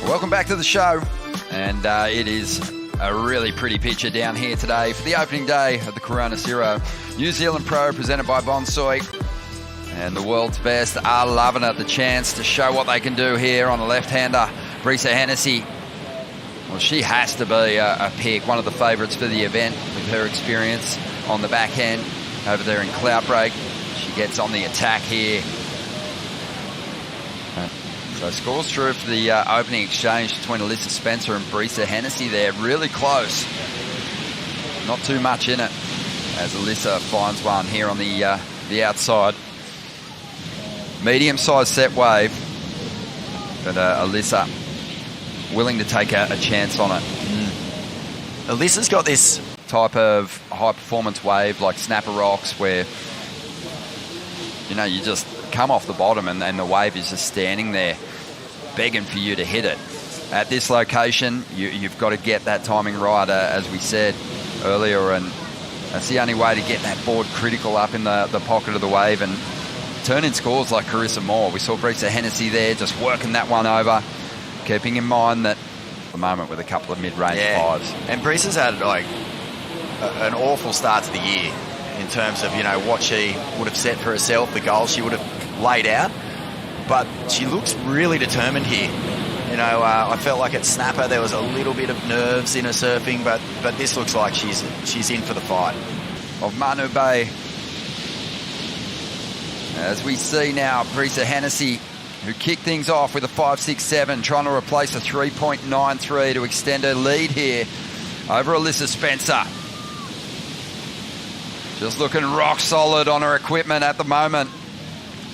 Welcome back to the show, and it is a really pretty picture down here today for the opening day of the Corona Cero New Zealand Pro presented by Bonsoy. And the world's best are loving it, the chance to show what they can do here on a left-hander, Brisa Hennessy. Well, she has to be a pick, one of the favourites for the event with her experience on the backhand over there in Cloudbreak. She gets on the attack here. So scores through for the opening exchange between Alyssa Spencer and Brisa Hennessy there. Really close. Not too much in it as Alyssa finds one here on the outside. Medium-sized set wave, but Alyssa willing to take a chance on it. Alyssa's got this type of high-performance wave like Snapper Rocks where, you know, you just come off the bottom and the wave is just standing there begging for you to hit it. At this location, you've got to get that timing right, as we said earlier, and that's the only way to get that board critical up in the pocket of the wave and turn in scores like Carissa Moore. We saw Brisa Hennessy there just working that one over, keeping in mind that at the moment with a couple of mid-range fives. And Brisa's had like an awful start to the year in terms of, you know, what she would have set for herself, the goals she would have laid out. But she looks really determined here. You know, I felt like at Snapper there was a little bit of nerves in her surfing, but this looks like she's in for the fight. Of Manu Bay. As we see now, Brisa Hennessy, who kicked things off with a 5.67, trying to replace a 3.93 to extend her lead here over Alyssa Spencer. Just looking rock solid on her equipment at the moment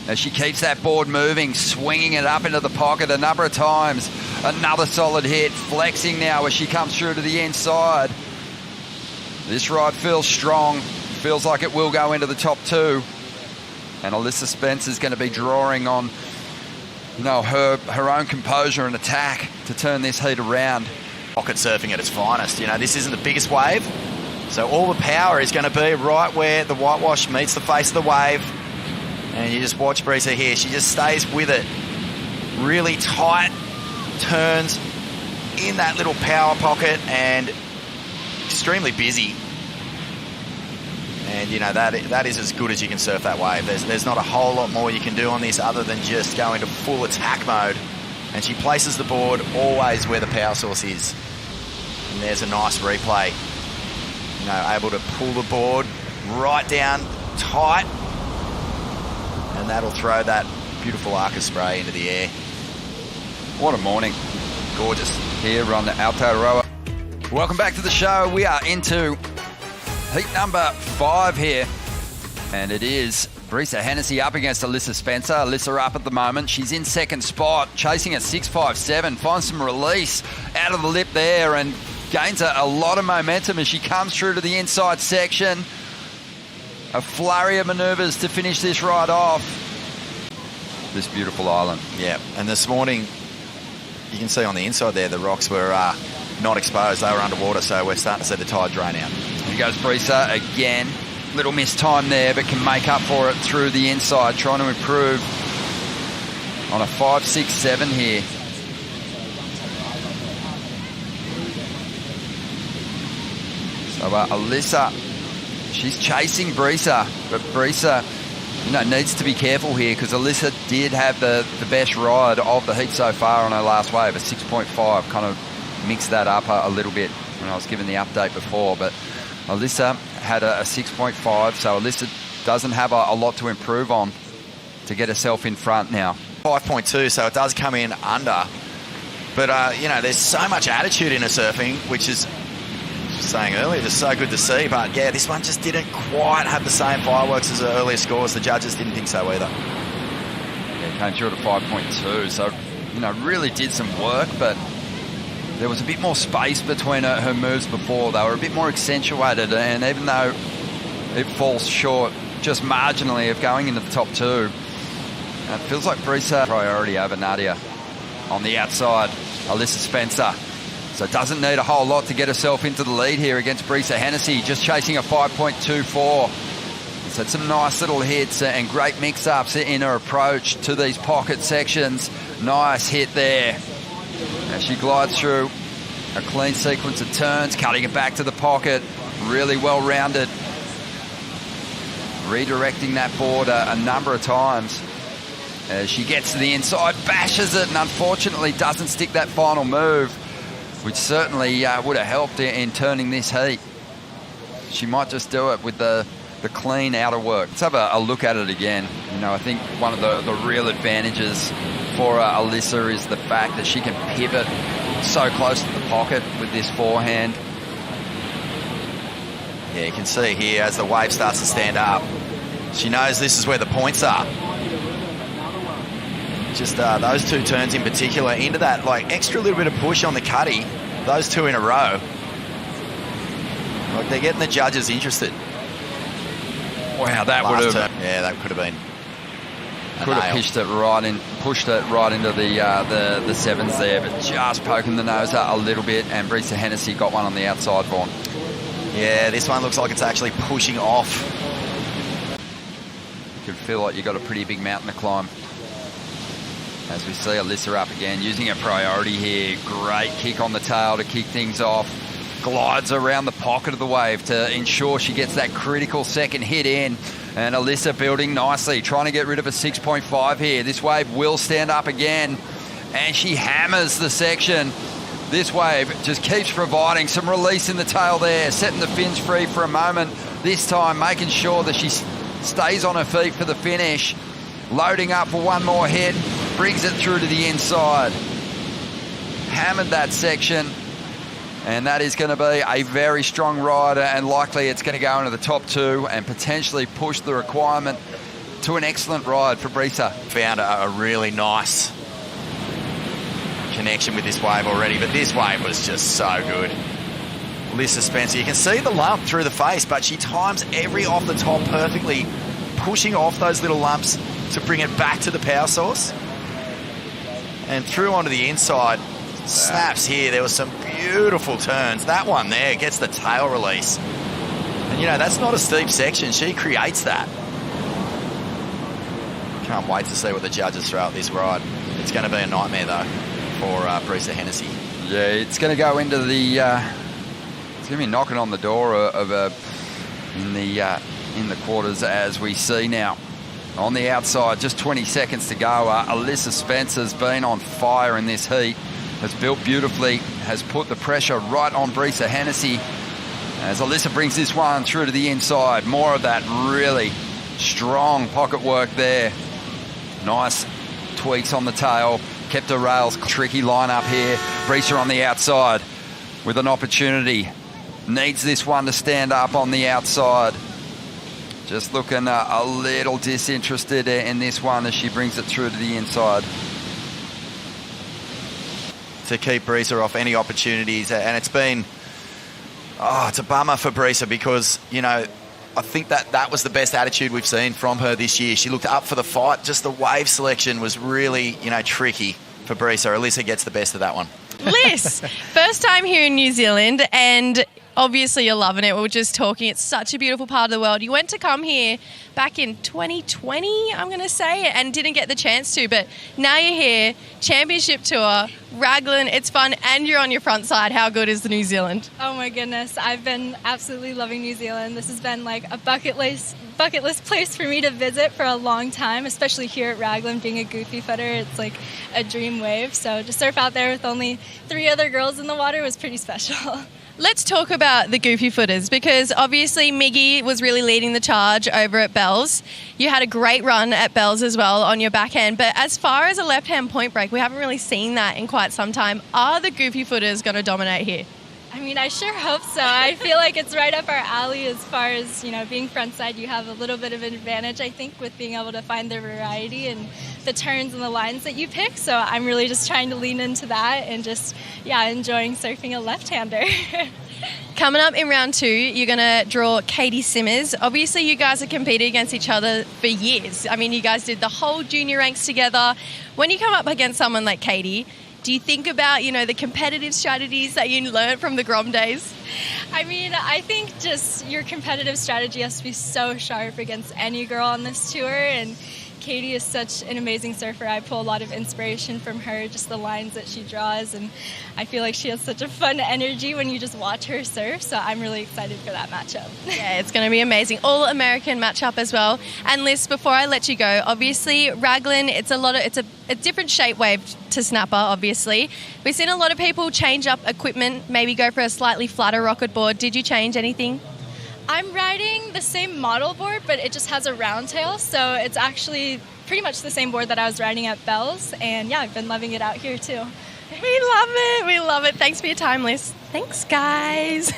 as she keeps that board moving, swinging it up into the pocket a number of times. Another solid hit, flexing now as she comes through to the inside. This ride feels strong, feels like it will go into the top two. And Alyssa Spencer's going to be drawing on, you know, her own composure and attack to turn this heat around. Pocket surfing at its finest. You know, this isn't the biggest wave, so all the power is going to be right where the whitewash meets the face of the wave. And you just watch Brisa here. She just stays with it. Really tight turns in that little power pocket and extremely busy. And, you know, that is as good as you can surf that wave. There's not a whole lot more you can do on this other than just go into full attack mode. And she places the board always where the power source is. And there's a nice replay. You know, able to pull the board right down tight. And that'll throw that beautiful arc of spray into the air. What a morning. Gorgeous. Here on the Aotearoa. Welcome back to the show. We are into heat number 5 here. And it is Brisa Hennessy up against Alyssa Spencer. Alyssa up at the moment. She's in second spot, chasing at 6.57. Finds some release out of the lip there and gains a lot of momentum as she comes through to the inside section. A flurry of manoeuvres to finish this ride off. This beautiful island. Yeah, and this morning, you can see on the inside there, the rocks were not exposed. They were underwater, so we're starting to see the tide drain out. Here goes Brisa again. Little missed time there, but can make up for it through the inside, trying to improve on a 5.67 here. So Alyssa, she's chasing Brisa, but Brisa, you know, needs to be careful here because Alyssa did have the best ride of the heat so far on her last wave, a 6.5. Kind of mixed that up a little bit when I was given the update before, but Alyssa had a 6.5, so Alyssa doesn't have a lot to improve on to get herself in front now. 5.2, so it does come in under. But, you know, there's so much attitude in her surfing, which is, saying earlier, just so good to see. But, yeah, this one just didn't quite have the same fireworks as the earlier scores. The judges didn't think so either. Yeah, came through at a 5.2, so, you know, really did some work, but there was a bit more space between her moves before. They were a bit more accentuated, and even though it falls short just marginally of going into the top two, it feels like Brisa priority over Nadia. On the outside, Alyssa Spencer. So doesn't need a whole lot to get herself into the lead here against Brisa Hennessy, just chasing a 5.24. So some nice little hits and great mix-ups in her approach to these pocket sections. Nice hit there. As she glides through a clean sequence of turns, cutting it back to the pocket, really well rounded. Redirecting that board a number of times. As she gets to the inside, bashes it, and unfortunately doesn't stick that final move, which certainly would have helped in turning this heat. She might just do it with the clean outer work. Let's have a look at it again. You know, I think one of the real advantages for Alyssa is the fact that she can pivot so close to the pocket with this forehand. Yeah, you can see here as the wave starts to stand up, she knows this is where the points are. Just those two turns in particular, into that like extra little bit of push on the cutty, those two in a row. Like they're getting the judges interested. Wow, that would have... Yeah, that could have been Could have pushed it right into the sevens there, but just poking the nose out a little bit, and Brisa Hennessy got one on the outside, Vaughn. Yeah, this one looks like it's actually pushing off. You can feel like you've got a pretty big mountain to climb. As we see Alyssa up again, using her priority here. Great kick on the tail to kick things off. Glides around the pocket of the wave to ensure she gets that critical second hit in. And Alyssa building nicely, trying to get rid of a 6.5 here. This wave will stand up again, and she hammers the section. This wave just keeps providing some release in the tail there, setting the fins free for a moment. This time making sure that she stays on her feet for the finish. Loading up for one more hit, brings it through to the inside. Hammered that section. And that is going to be a very strong rider, and likely it's going to go into the top two and potentially push the requirement to an excellent ride for Brisa. Found a really nice connection with this wave already, but this wave was just so good. Alyssa Spencer, you can see the lump through the face, but she times every off the top perfectly, pushing off those little lumps to bring it back to the power source. And through onto the inside. Snaps here. There were some beautiful turns. That one there gets the tail release. And, you know, that's not a steep section. She creates that. Can't wait to see what the judges throw out this ride. It's going to be a nightmare, though, for Brisa Hennessy. Yeah, it's going to go into the... it's going to be knocking on the door in the quarters, as we see now. On the outside, just 20 seconds to go. Alyssa Spencer's been on fire in this heat. Has built beautifully, has put the pressure right on Brisa Hennessy. As Alyssa brings this one through to the inside, more of that really strong pocket work there. Nice tweaks on the tail, kept her rails. Tricky line up here. Brisa on the outside with an opportunity. Needs this one to stand up on the outside. Just looking a little disinterested in this one as she brings it through to the inside. To keep Brisa off any opportunities, and it's been, it's a bummer for Brisa because, you know, I think that was the best attitude we've seen from her this year. She looked up for the fight. Just the wave selection was really, you know, tricky for Brisa. Alyssa gets the best of that one. Liz, first time here in New Zealand, and obviously you're loving it. We were just talking. It's such a beautiful part of the world. You went to come here back in 2020, I'm going to say, and didn't get the chance to. But now you're here, championship tour, Raglan, it's fun, and you're on your front side. How good is the New Zealand? Oh my goodness, I've been absolutely loving New Zealand. This has been like a bucket list place for me to visit for a long time, especially here at Raglan. Being a goofy footer, it's like a dream wave. So to surf out there with only 3 other girls in the water was pretty special. Let's talk about the goofy footers, because obviously Miggy was really leading the charge over at Bells. You had a great run at Bells as well on your backhand, but as far as a left-hand point break, we haven't really seen that in quite some time. Are the goofy footers going to dominate here? I mean, I sure hope so. I feel like it's right up our alley as far as, you know, being frontside. You have a little bit of an advantage, I think, with being able to find the variety and the turns and the lines that you pick. So I'm really just trying to lean into that and just, enjoying surfing a left-hander. Coming up in round 2, you're going to draw Katie Simmers. Obviously, you guys have competed against each other for years. I mean, you guys did the whole junior ranks together. When you come up against someone like Katie, do you think about, you know, the competitive strategies that you learned from the Grom days? I mean, I think just your competitive strategy has to be so sharp against any girl on this tour. And Katie is such an amazing surfer. I pull a lot of inspiration from her, just the lines that she draws, and I feel like she has such a fun energy when you just watch her surf, so I'm really excited for that matchup. Yeah, it's going to be amazing. All-American matchup as well. And Liz, before I let you go, obviously Raglan, it's a different shape wave to snapper, obviously. We've seen a lot of people change up equipment, maybe go for a slightly flatter rocket board. Did you change anything? I'm riding the same model board, but it just has a round tail, so it's actually pretty much the same board that I was riding at Bell's, and yeah, I've been loving it out here too. We love it. We love it. Thanks for your time, Liz. Thanks, guys.